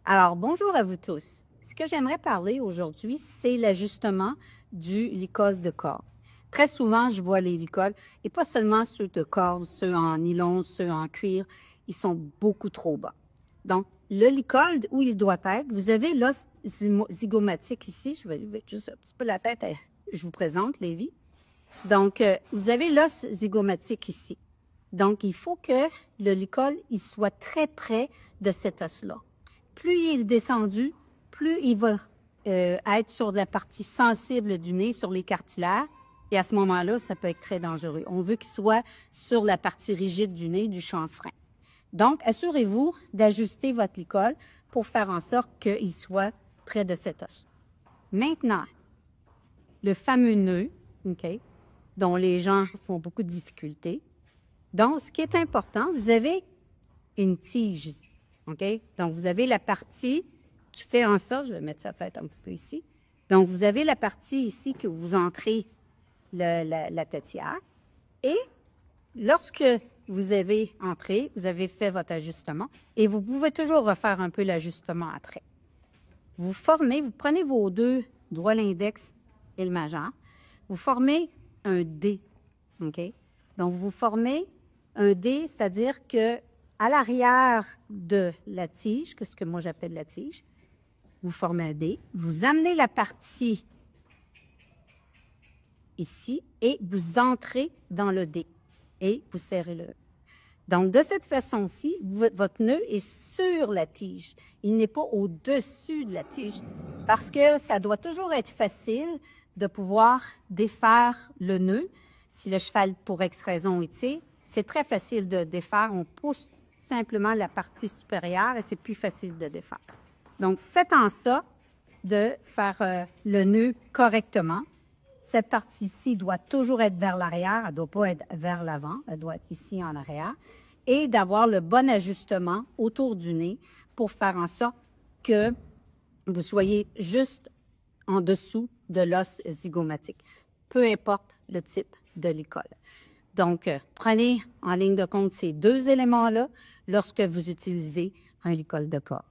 Alors, bonjour à vous tous. Ce que j'aimerais parler aujourd'hui, c'est l'ajustement du licol de corps. Très souvent, je vois les licols, et pas seulement ceux de corps, ceux en nylon, ceux en cuir, ils sont beaucoup trop bas. Donc, le licol, où il doit être, vous avez l'os zygomatique ici. Je vais lever juste un petit peu la tête. Je vous présente, Lévi. Donc, vous avez l'os zygomatique ici. Donc, il faut que le licol il soit très près de cet os-là. Plus il est descendu, plus il va être sur la partie sensible du nez, sur les cartilaires. Et à ce moment-là, ça peut être très dangereux. On veut qu'il soit sur la partie rigide du nez, du chanfrein. Donc, assurez-vous d'ajuster votre licol pour faire en sorte qu'il soit près de cet os. Maintenant, le fameux nœud, OK, dont les gens font beaucoup de difficultés. Donc, ce qui est important, vous avez une tige ici. OK? Donc, vous avez la partie qui fait en sorte, je vais mettre ça peut-être un peu ici. Donc, vous avez la partie ici que vous entrez la têtière. Et lorsque vous avez entré, vous avez fait votre ajustement et vous pouvez toujours refaire un peu l'ajustement après. Vous formez, vous prenez vos deux doigts, l'index et le majeur. Vous formez un D. OK? Donc, vous formez un D, c'est-à-dire que à l'arrière de la tige, que ce que moi j'appelle la tige, vous formez un D, vous amenez la partie ici et vous entrez dans le D et vous serrez le. Donc, de cette façon-ci, votre nœud est sur la tige. Il n'est pas au-dessus de la tige parce que ça doit toujours être facile de pouvoir défaire le nœud. Si le cheval, pour X raison, il tire, c'est très facile de défaire. On pousse simplement la partie supérieure et c'est plus facile de défaire. Donc, faites en sorte de faire le nœud correctement. Cette partie-ci doit toujours être vers l'arrière, elle ne doit pas être vers l'avant, elle doit être ici en arrière, et d'avoir le bon ajustement autour du nez pour faire en sorte que vous soyez juste en dessous de l'os zygomatique, peu importe le type de licol. Donc, prenez en ligne de compte ces deux éléments-là lorsque vous utilisez un licol de corps.